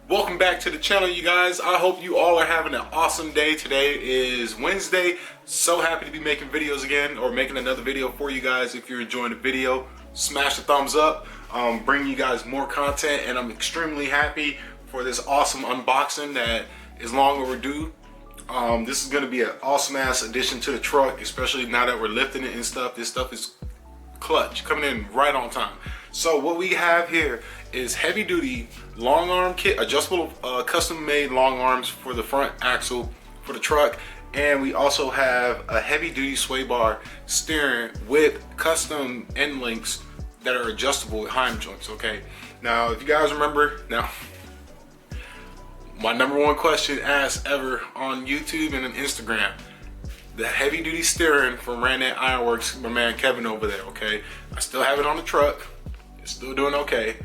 Welcome back to the channel, you guys. I hope you all are having an awesome day. Today is Wednesday. So happy to be making videos again, or making another video for you guys. If you're enjoying the video, smash the thumbs up. Bringing you guys more content, and I'm extremely happy for this awesome unboxing that is long overdue. This is going to be an awesome ass addition to the truck, especially now that we're lifting it and stuff. This stuff is clutch, coming in right on time. So what we have here is heavy duty long arm kit, adjustable custom made long arms for the front axle for the truck, and we also have a heavy duty sway bar steering with custom end links that are adjustable with heim joints. Okay, now if you guys remember, now my number one question asked ever on YouTube and on Instagram, the heavy duty steering from RANETTE IRONWORKS, my man Kevin over there. Okay, I still have it on the truck, it's still doing okay,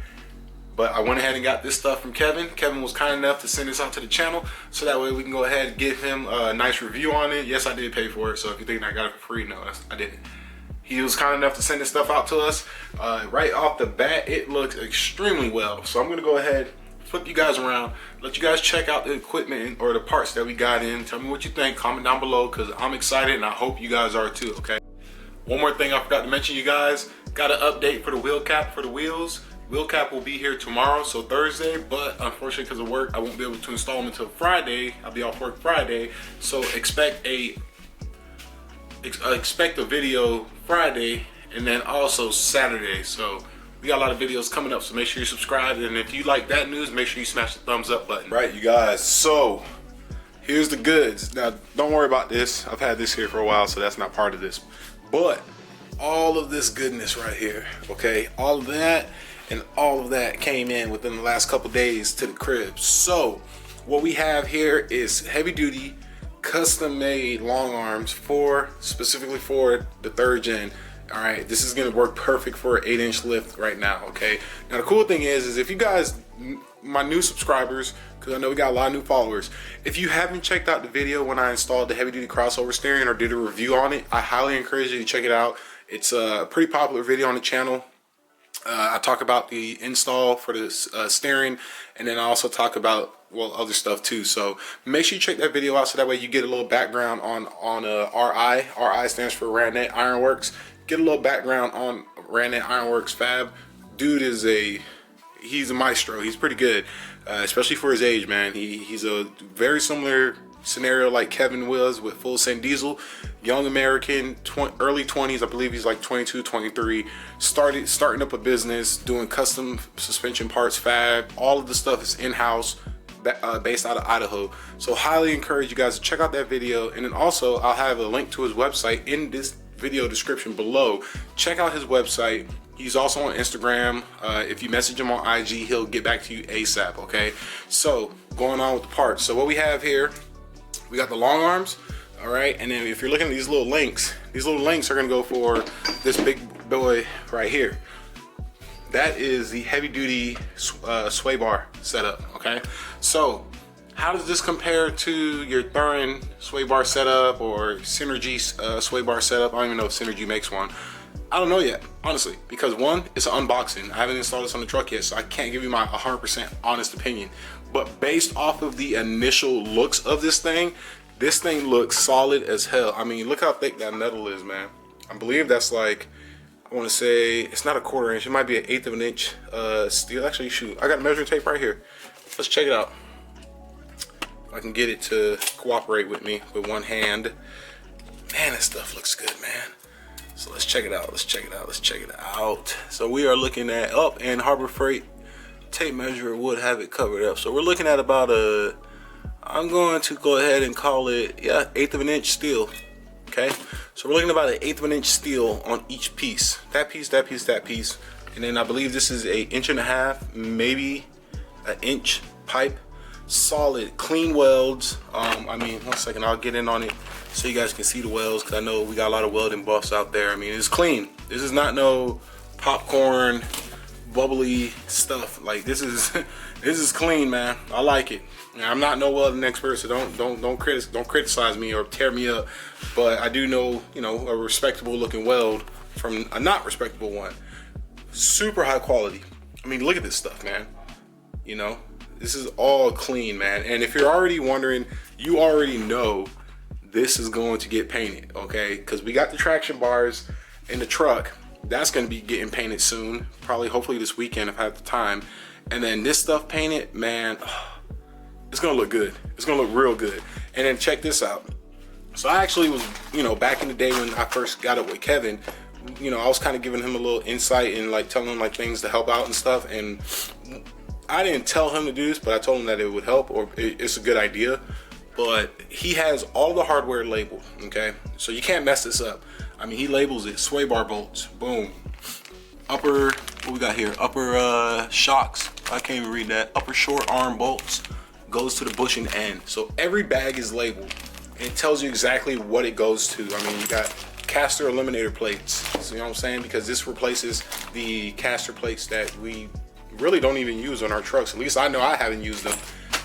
but I went ahead and got this stuff from Kevin. Kevin was kind enough to send this out to the channel, so that way we can go ahead and give him a nice review on it. Yes, I did pay for it, so if you think I got it for free, no, I didn't. He was kind enough to send this stuff out to us. Right off the bat, it looks extremely well, so I'm gonna go ahead, flip you guys around, let you guys check out the equipment or the parts that we got in. Tell me what you think, comment down below, because I'm excited and I hope you guys are too. Okay, one more thing I forgot to mention, you guys, got an update for the wheel cap for the wheels. Wheel cap will be here tomorrow, so Thursday, but unfortunately because of work I won't be able to install them until Friday. I'll be off work Friday, so expect a video Friday and then also Saturday. So we got a lot of videos coming up, so make sure you subscribe, and if you like that news, make sure you smash the thumbs up button. Right, you guys, so here's the goods. Now don't worry about this, I've had this here for a while, so that's not part of this, but all of this goodness right here, okay, all of that and all of that came in within the last couple days to the crib. So what we have here is heavy duty custom made long arms specifically for the 3rd gen. All right, this is gonna work perfect for an 8-inch lift right now. Okay, now the cool thing is if you guys, my new subscribers, because I know we got a lot of new followers, if you haven't checked out the video when I installed the heavy duty crossover steering or did a review on it, I highly encourage you to check it out. It's a pretty popular video on the channel. I talk about the install for the steering, and then I also talk about, well, other stuff too. So make sure you check that video out, so that way you get a little background on RI. RI stands for RANETTE IRONWORKS. Get a little background on RANETTE IRONWORKS fab. Dude is he's a maestro. He's pretty good, especially for his age, man. He's a very similar scenario like Kevin was with Full Send Diesel. Young American, early 20s, I believe he's like 22, 23, starting up a business, doing custom suspension parts, fab. All of the stuff is in-house, based out of Idaho. So highly encourage you guys to check out that video, and then also I'll have a link to his website in this video description below. Check out his website. He's also on Instagram. If you message him on IG, he'll get back to you ASAP. Okay, so going on with the parts. So what we have here, we got the long arms. All right, and then if you're looking at these little links are gonna go for this big boy right here. That is the heavy duty sway bar setup. Okay, so how does this compare to your Thurin sway bar setup or Synergy sway bar setup? I don't even know if Synergy makes one. I don't know yet, honestly, because one, it's an unboxing. I haven't installed this on the truck yet, so I can't give you my 100% honest opinion. But based off of the initial looks of this thing looks solid as hell. I mean, look how thick that metal is, man. I believe that's like, I want to say, it's not a 1/4 inch. It might be an 1/8 of an inch steel. Actually, shoot, I got measuring tape right here. Let's check it out. If I can get it to cooperate with me with one hand. Man, this stuff looks good, man. So let's check it out. Let's check it out. Let's check it out. So we are looking at, and Harbor Freight tape measure would have it covered up. So we're looking at about I'm going to go ahead and call it, yeah, 1/8 of an inch steel. Okay, so we're looking at about an 1/8 of an inch steel on each piece. That piece, that piece, that piece, and then I believe this is a 1.5 inch, maybe an inch pipe. Solid, clean welds. I mean, one second, I'll get in on it so you guys can see the welds, because I know we got a lot of welding buffs out there. I mean, it's clean. This is not no popcorn, bubbly stuff. Like, this is clean, man. I like it. Now, I'm not no welding expert, so don't criticize me or tear me up. But I do know, you know, a respectable looking weld from a not respectable one. Super high quality. I mean, look at this stuff, man. you know, this is all clean, man. And if you're already wondering, you already know this is going to get painted, okay? Because we got the traction bars in the truck. That's going to be getting painted soon, probably hopefully this weekend if I have the time. And then this stuff painted, man, it's going to look good. It's going to look real good. And then check this out. So I actually was, you know, back in the day when I first got up with Kevin, you know, I was kind of giving him a little insight and like telling him like things to help out and stuff. And I didn't tell him to do this, but I told him that it would help, or it's a good idea. But he has all the hardware labeled, okay? So you can't mess this up. I mean, he labels it sway bar bolts, boom. Upper, what we got here? Upper shocks, I can't even read that. Upper short arm bolts goes to the bushing end. So every bag is labeled. And it tells you exactly what it goes to. I mean, you got caster eliminator plates. So, you know what I'm saying? Because this replaces the caster plates that we really don't even use on our trucks. At least I know I haven't used them.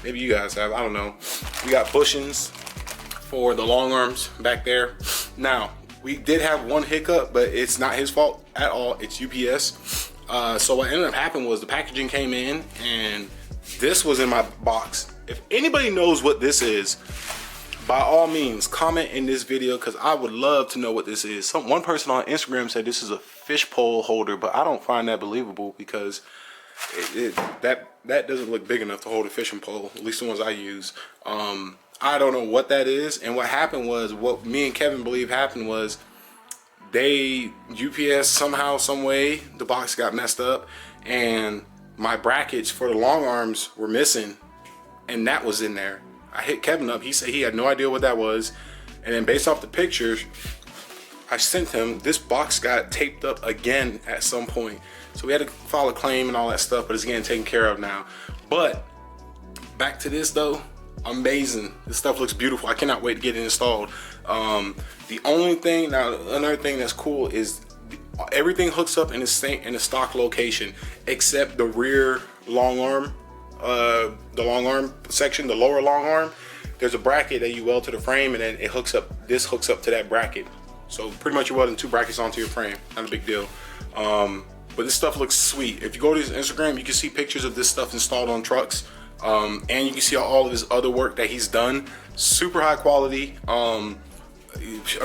Maybe you guys have, I don't know. We got bushings for the long arms back there. Now, we did have one hiccup, but it's not his fault at all. It's UPS. So what ended up happening was the packaging came in and this was in my box. If anybody knows what this is, by all means, comment in this video because I would love to know what this is. One person on Instagram said this is a fish pole holder, but I don't find that believable because that doesn't look big enough to hold a fishing pole, at least the ones I use. I don't know what that is. And what happened was, what me and Kevin believe happened was UPS somehow, some way, the box got messed up and my brackets for the long arms were missing and that was in there. I hit Kevin up, he said he had no idea what that was. And then based off the pictures I sent him, this box got taped up again at some point. So we had to file a claim and all that stuff, but it's getting taken care of now. But back to this though, amazing. This stuff looks beautiful. I cannot wait to get it installed. The only thing, now another thing that's cool is everything hooks up in the stock location except the rear long arm, the long arm section, the lower long arm. There's a bracket that you weld to the frame and then it hooks up, this hooks up to that bracket. So pretty much you're welding two brackets onto your frame. Not a big deal. But this stuff looks sweet. If you go to his Instagram, you can see pictures of this stuff installed on trucks. And you can see all of his other work that he's done. Super high quality. I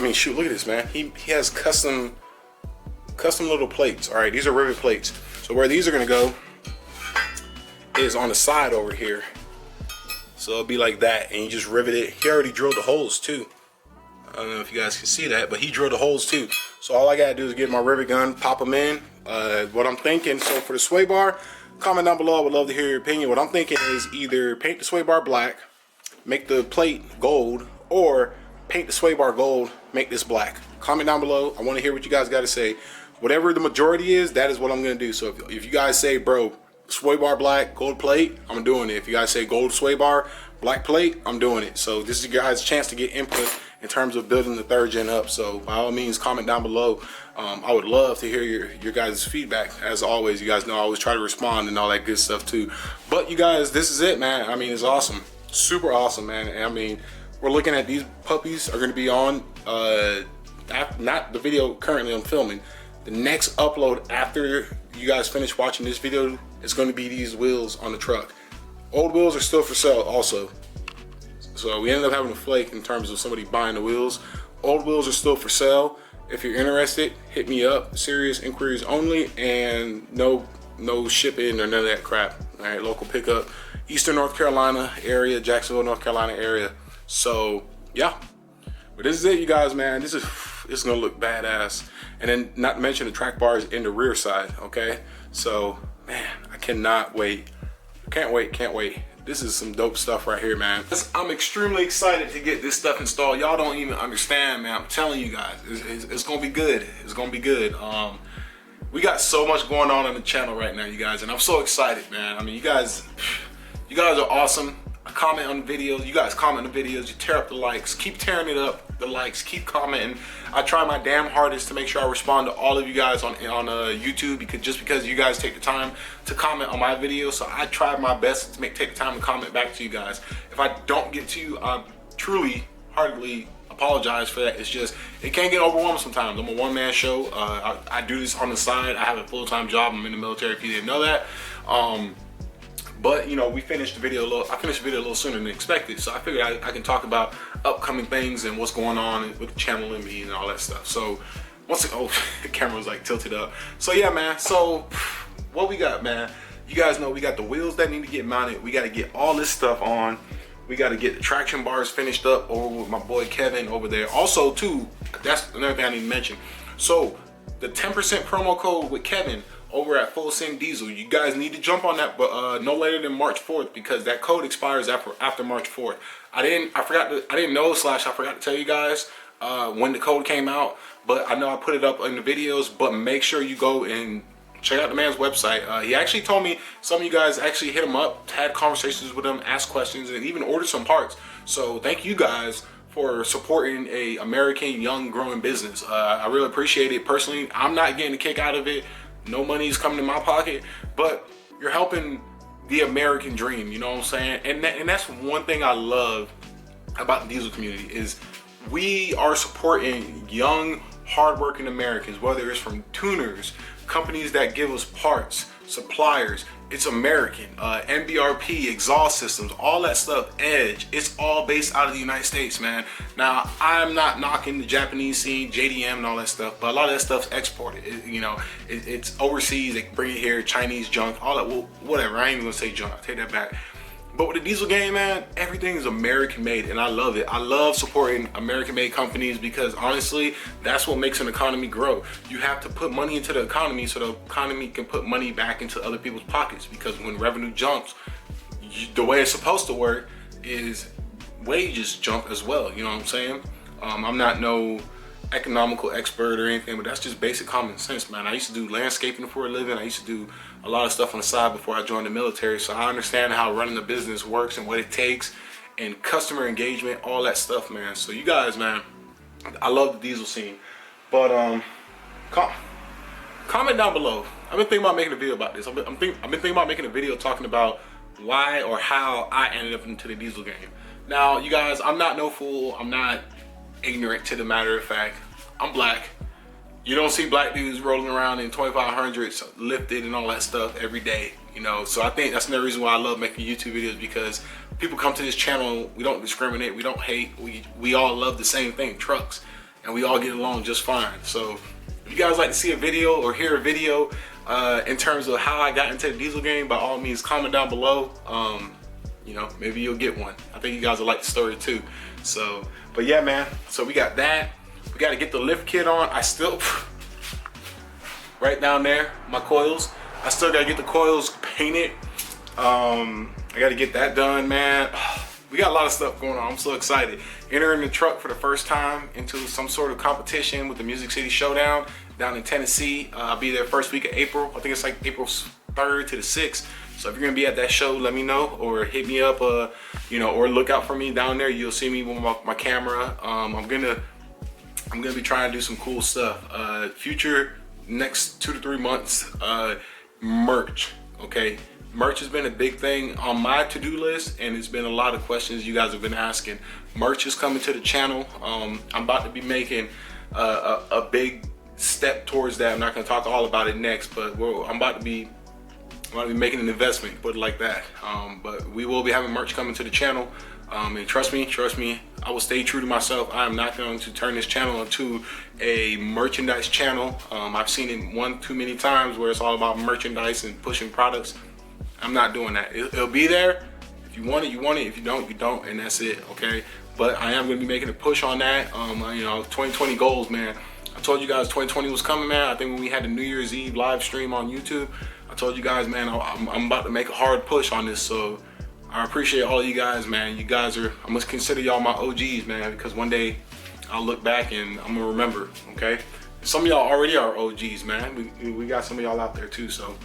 mean, shoot, look at this, man. He has custom little plates. All right, these are rivet plates. So where these are gonna go is on the side over here. So it'll be like that, and you just rivet it. He already drilled the holes too. I don't know if you guys can see that, but he drilled the holes too. So all I gotta do is get my rivet gun, pop them in. What I'm thinking, so for the sway bar, comment down below, I would love to hear your opinion. What I'm thinking is either paint the sway bar black, make the plate gold, or paint the sway bar gold, make this black. Comment down below, I wanna hear what you guys gotta say. Whatever the majority is, that is what I'm gonna do. So if you guys say, bro, sway bar black, gold plate, I'm doing it. If you guys say gold sway bar, black plate, I'm doing it. So this is your guys' chance to get input in terms of building the third gen up. So by all means, comment down below. I would love to hear your guys' feedback. As always, you guys know I always try to respond and all that good stuff too. But you guys, this is it, man. I mean, it's awesome. Super awesome, man. And I mean, we're looking at these puppies are gonna be on, not the video currently I'm filming. The next upload after you guys finish watching this video is gonna be these wheels on the truck. Old wheels are still for sale also. So we ended up having a flake in terms of somebody buying the wheels. Old wheels are still for sale. If you're interested, hit me up. Serious inquiries only, and no shipping or none of that crap. All right, local pickup, Eastern North Carolina area, Jacksonville, North Carolina area. So yeah, but this is it, you guys, man. This is gonna look badass. And then not to mention the track bars in the rear side, okay? So man, I cannot wait. Can't wait. This is some dope stuff right here, man. I'm extremely excited to get this stuff installed. Y'all don't even understand, man. I'm telling you guys, it's gonna be good. It's gonna be good. We got so much going on the channel right now, you guys, and I'm so excited, man. I mean, you guys are awesome. I comment on the videos. You guys comment on the videos. You tear up the likes. Keep tearing it up. The likes. Keep commenting. I try my damn hardest to make sure I respond to all of you guys on YouTube, because you guys take the time to comment on my videos. So I try my best to take the time to comment back to you guys. If I don't get to you, I truly, heartily apologize for that. It's just, it can get overwhelming sometimes. I'm a one-man show. I do this on the side. I have a full-time job. I'm in the military, if you didn't know that. But you know, we finished the video I finished the video a little sooner than expected, so I figured I can talk about upcoming things and what's going on with the channel and me and all that stuff. So the camera was like tilted up. So yeah, man. So what we got, man? You guys know we got the wheels that need to get mounted. We got to get all this stuff on. We got to get the traction bars finished up over with my boy Kevin over there. Also, too, that's another thing I need to mention. So the 10% promo code with Kevin over at Full Send Diesel, you guys need to jump on that, but no later than March 4th, because that code expires after March 4th. I didn't know / I forgot to tell you guys when the code came out, but I know I put it up in the videos. But make sure you go and check out the man's website. He actually told me some of you guys actually hit him up, had conversations with him, asked questions, and even ordered some parts. So thank you guys for supporting a American young growing business. I really appreciate it. Personally, I'm not getting a kick out of it. No money's coming in my pocket, but you're helping the American dream, you know what I'm saying? And that's one thing I love about the diesel community is we are supporting young, hardworking Americans, whether it's from tuners, companies that give us parts, suppliers. It's American. MBRP, exhaust systems, all that stuff, Edge, it's all based out of the United States, man. Now, I'm not knocking the Japanese scene, JDM and all that stuff, but a lot of that stuff's exported. It's overseas, they bring it here, Chinese junk, all that, well, whatever. I ain't even gonna say junk, I'll take that back. But with the diesel game, man, everything is American made, and I love it. I love supporting American made companies because honestly, that's what makes an economy grow. You have to put money into the economy so the economy can put money back into other people's pockets, because when revenue jumps, the way it's supposed to work is wages jump as well, you know what I'm saying? I'm not no economical expert or anything, but that's just basic common sense, man. I used to do landscaping for a living. I used to do a lot of stuff on the side before I joined the military, so I understand how running a business works and what it takes and customer engagement, all that stuff, man. So you guys, man, I love the diesel scene. But comment down below. I've been thinking about making a video about this. I've been thinking about making a video talking about why or how I ended up into the diesel game. Now, you guys, I'm not no fool. I'm not ignorant to the matter of fact. I'm black. You don't see black dudes rolling around in 2500s lifted and all that stuff every day, you know. So I think that's another reason why I love making YouTube videos, because people come to this channel, we don't discriminate, we don't hate, we all love the same thing, trucks, and we all get along just fine. So if you guys like to see a video or hear a video in terms of how I got into the diesel game, by all means comment down below. You know, maybe you'll get one. I think you guys will like the story too. So, but yeah, man, so we got that. We got to get the lift kit on. I still, right down there, my coils. I still got to get the coils painted. I got to get that done, man. We got a lot of stuff going on. I'm so excited. Entering the truck for the first time into some sort of competition with the Music City Showdown down in Tennessee. I'll be there first week of April. I think it's like April 3rd to the 6th. So if you're gonna be at that show, let me know, or hit me up, you know, or look out for me down there. You'll see me with my camera. I'm gonna be trying to do some cool stuff. Future next 2 to 3 months, merch. Okay, merch has been a big thing on my to-do list, and it's been a lot of questions you guys have been asking. Merch is coming to the channel. I'm about to be making a big step towards that. I'm not gonna talk all about it next, but I'm about to be making an investment, put it like that. But we will be having merch coming to the channel. And trust me, I will stay true to myself. I am not going to turn this channel into a merchandise channel. I've seen it one too many times where it's all about merchandise and pushing products. I'm not doing that. It'll be there. If you want it, you want it. If you don't, you don't, and that's it, okay? But I am going to be making a push on that. You know, 2020 goals, man. I told you guys 2020 was coming, man. I think when we had the New Year's Eve live stream on YouTube, I told you guys, man, I'm about to make a hard push on this. So I appreciate all of you guys, man. You guys are, I must consider y'all my OGs, man, because one day I'll look back and I'm gonna remember, okay? Some of y'all already are OGs, man. We got some of y'all out there too. So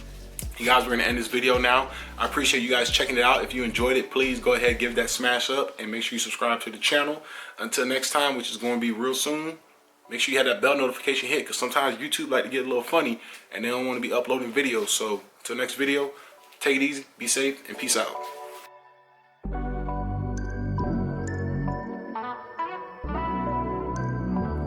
you guys, we're gonna end this video now. I appreciate you guys checking it out. If you enjoyed it, please go ahead, give that smash up, and make sure you subscribe to the channel. Until next time, which is gonna be real soon, make sure you have that bell notification hit, because sometimes YouTube like to get a little funny and they don't want to be uploading videos. So until next video, take it easy, be safe, and peace out.